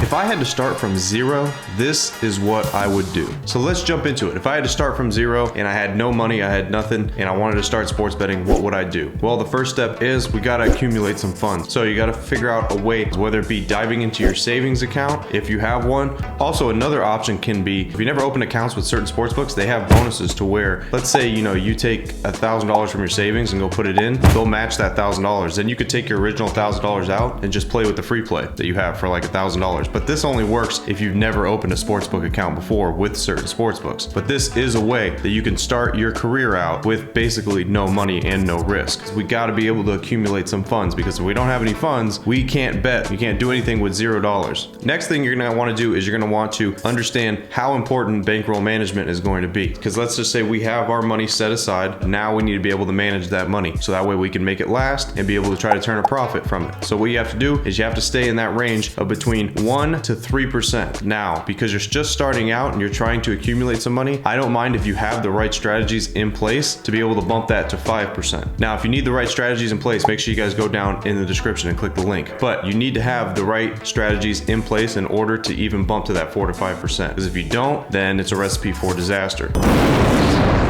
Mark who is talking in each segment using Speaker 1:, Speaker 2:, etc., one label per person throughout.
Speaker 1: If I had to start from zero, this is what I would do. So let's jump into it. If I had to start from zero and I had no money, I had nothing, and I wanted to start sports betting, what would I do? Well, the first step is we gotta accumulate some funds. So you gotta figure out a way, whether it be diving into your savings account, if you have one. Also, another option can be, if you never opened accounts with certain sports books, they have bonuses to where, let's say, you take $1,000 from your savings and go put it in, they'll match that $1,000. Then you could take your original $1,000 out and just play with the free play that you have for like $1,000. But this only works if you've never opened a sportsbook account before with certain sportsbooks. But this is a way that you can start your career out with basically no money and no risk. We got to be able to accumulate some funds, because if we don't have any funds, we can't bet. You can't do anything with $0. Next thing you're going to want to do is you're going to want to understand how important bankroll management is going to be. Because let's just say we have our money set aside. Now we need to be able to manage that money, so that way we can make it last and be able to try to turn a profit from it. So what you have to do is you have to stay in that range of between 1 to 3%. Now, because you're just starting out and you're trying to accumulate some money, I don't mind if you have the right strategies in place to be able to bump that to 5%. Now, if you need the right strategies in place, make sure you guys go down in the description and click the link. But you need to have the right strategies in place in order to even bump to that 4 to 5%. Because if you don't, then it's a recipe for disaster.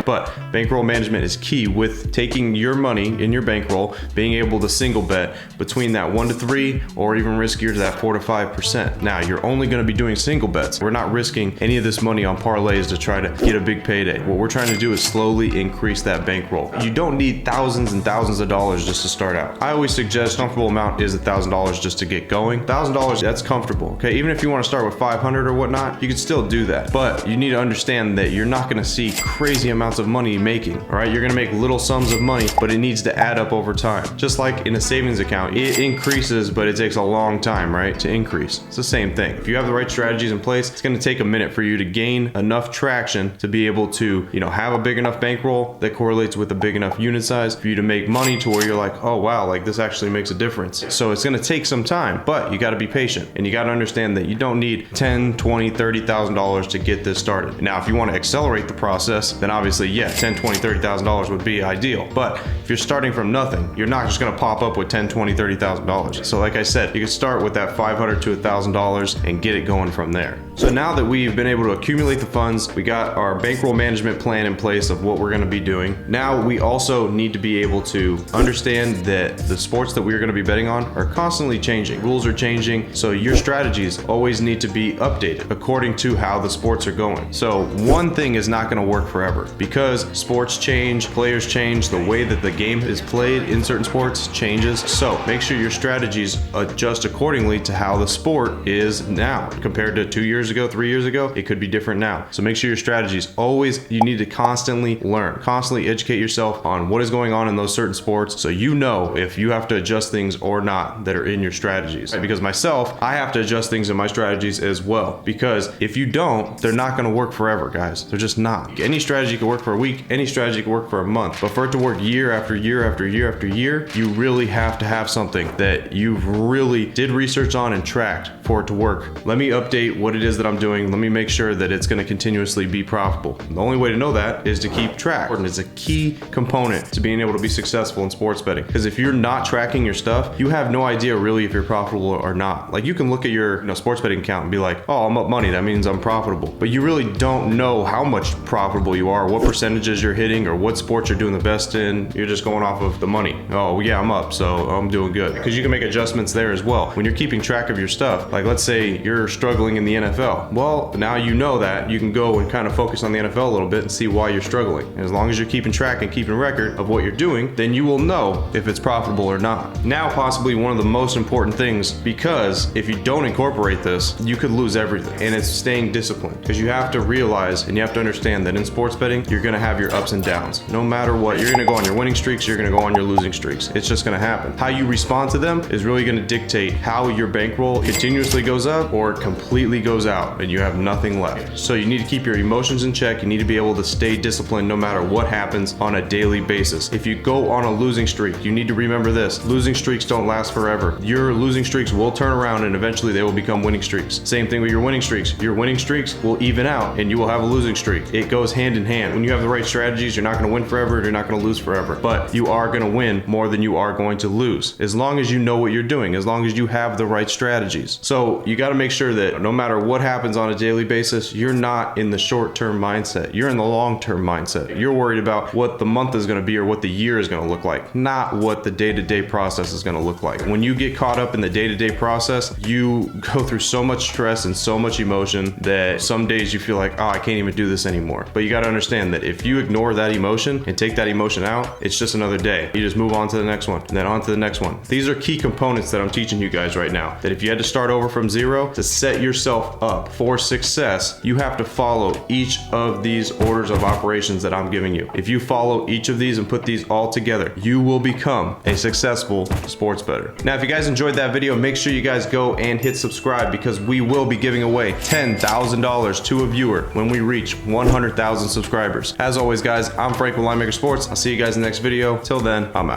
Speaker 1: But bankroll management is key with taking your money in your bankroll, being able to single bet between that 1 to 3 or even riskier to that 4 to 5%. Now, you're only going to be doing single bets. We're not risking any of this money on parlays to try to get a big payday. What we're trying to do is slowly increase that bankroll. You don't need thousands and thousands of dollars just to start out. I always suggest a comfortable amount is $1,000 just to get going. $1,000, that's comfortable. Okay, even if you want to start with 500 or whatnot, you can still do that. But you need to understand that you're not going to see crazy amounts of money making. All right, you're going to make little sums of money, but it needs to add up over time. Just like in a savings account, it increases, but it takes a long time, right, to increase. It's the same thing. If you have the right strategies in place, it's going to take a minute for you to gain enough traction to be able to, have a big enough bankroll that correlates with a big enough unit size for you to make money to where you're like, oh wow, like this actually makes a difference. So it's going to take some time, but you got to be patient, and you got to understand that you don't need $10, $20, $30,000 to get this started. Now, if you want to accelerate the process, then obviously, yeah, $10, $20, $30,000 would be ideal. But if you're starting from nothing, you're not just going to pop up with $10, $20, $30,000. So like I said, you can start with that $500 to $1,000 and get it going from there. So now that we've been able to accumulate the funds, we got our bankroll management plan in place of what we're going to be doing. Now we also need to be able to understand that the sports that we're going to be betting on are constantly changing. Rules are changing, so your strategies always need to be updated according to how the sports are going. So one thing is not going to work forever, because sports change, players change, the way that the game is played in certain sports changes. So make sure your strategies adjust accordingly to how the sport is now. Compared to 2 years ago, 3 years ago, it could be different now. So make sure your strategies you need to constantly learn, constantly educate yourself on what is going on in those certain sports, so you know if you have to adjust things or not that are in your strategies. Right? Because myself, I have to adjust things in my strategies as well, because if you don't, they're not going to work forever, guys. They're just not. Any strategy can work for a week, any strategy can work for a month, but for it to work year after year after year after year, you really have to have something that you've really did research on and tracked for it to work. Let me update what it is that I'm doing. Let me make sure that it's going to continuously be profitable. The only way to know that is to keep track. And it's a key component to being able to be successful in sports betting, because if you're not tracking your stuff, you have no idea really if you're profitable or not. Like, you can look at your sports betting account and be like, oh, I'm up money, that means I'm profitable, but you really don't know how much profitable you are, what percentages you're hitting, or what sports you're doing the best in. You're just going off of the money. Oh yeah, I'm up, so I'm doing good. Because you can make adjustments there as well when you're keeping track of your stuff. Like, let's say you're struggling in the NFL. Well, now you know that you can go and kind of focus on the NFL a little bit and see why you're struggling. And as long as you're keeping track and keeping record of what you're doing, then you will know if it's profitable or not. Now, possibly one of the most important things, because if you don't incorporate this, you could lose everything. And it's staying disciplined, because you have to realize and you have to understand that in sports betting, you're going to have your ups and downs. No matter what, you're going to go on your winning streaks, you're going to go on your losing streaks. It's just going to happen. How you respond to them is really going to dictate how your bankroll continuously goes up or completely goes out and you have nothing left. So you need to keep your emotions in check. You need to be able to stay disciplined no matter what happens on a daily basis. If you go on a losing streak, you need to remember this: losing streaks don't last forever. Your losing streaks will turn around and eventually they will become winning streaks. Same thing with your winning streaks. Your winning streaks will even out and you will have a losing streak. It goes hand in hand. When you have the right strategies, you're not going to win forever, you're not going to lose forever, but you are going to win more than you are going to lose, as long as you know what you're doing, as long as you have the right strategies. So So you got to make sure that no matter what happens on a daily basis, you're not in the short-term mindset. You're in the long-term mindset. You're worried about what the month is going to be or what the year is going to look like, not what the day-to-day process is going to look like. When you get caught up in the day-to-day process, you go through so much stress and so much emotion that some days you feel like, oh, I can't even do this anymore. But you got to understand that if you ignore that emotion and take that emotion out, it's just another day. You just move on to the next one and then on to the next one. These are key components that I'm teaching you guys right now, that if you had to start over from zero to set yourself up for success, you have to follow each of these orders of operations that I'm giving you. If you follow each of these and put these all together, you will become a successful sports bettor. Now, if you guys enjoyed that video, make sure you guys go and hit subscribe, because we will be giving away $10,000 to a viewer when we reach 100,000 subscribers. As always, guys, I'm Frank with Linemaker Sports. I'll see you guys in the next video. Till then, I'm out.